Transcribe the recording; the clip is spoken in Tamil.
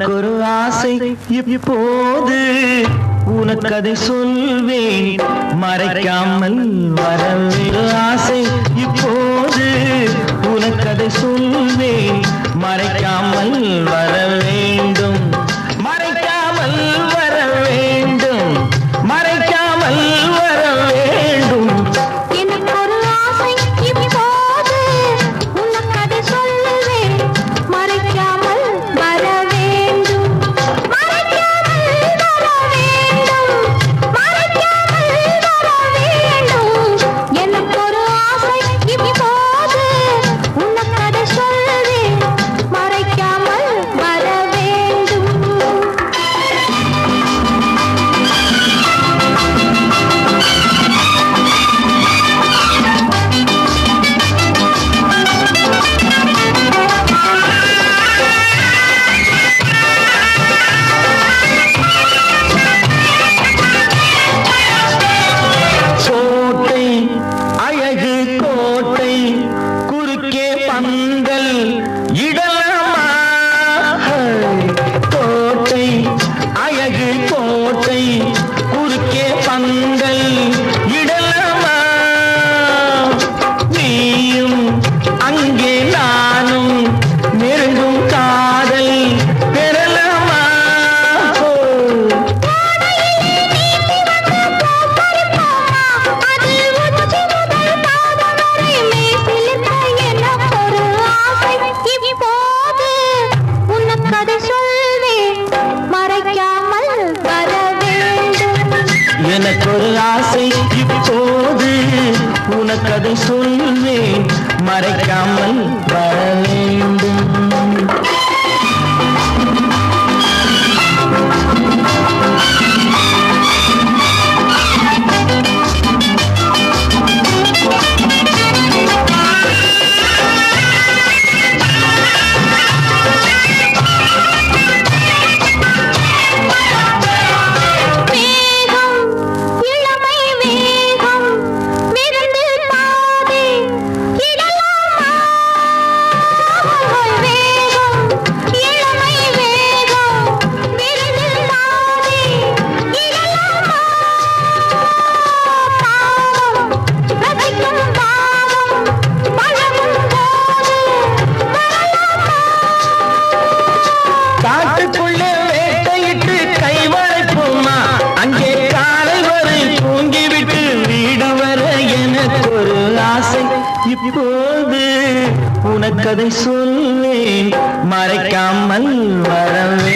எனக்கொரு ஆசை இப்போது உனக்கதை சொல்வேன் மறைக்காமல் வரவே ஆசை இப்போது உனக்கதை சொல்வேன் மறைக்காமல் வர வேண்டும் மறைக்காமல் வர வேண்டும் மறைக்காமல் வர வேண்டும் எனக்கொரு ஆசை இப்போது உனக்கதை சொல்வேன் மறைக்காமல் வர வேண்டும் மறைக்காமல் வர வேண்டும் மறைக்காமல் வர வேண்டும் எனக்கொரு ஆசை இப்போது உனக்கதை சொல்வேன் மறைக்காமல் வர வேண்டும் கோட்டை அழகு கோட்டை குறுக்கே பந்தல் இடலாமா கோட்டை அழகு கோட்டை குறுக்கே பந்தல் இடலாமா நீயும் அங்கே நானும் நெருங்கும் காதல் பெறலாமா எனக்கொரு ஆசை இப்போது உனக்கதை சொல்வேன் மறைக்காமல் வர வேண்டும் காட்டுக்குள்ளே வேட்டையிட்டு கைவளைப்போமா அங்கே காலை வரை தூங்கிவிட்டு வீடு வர எனக்கொரு ஆசை இப்போது உனக்கதை சொல்வேன் மறைக்காமல் வரவே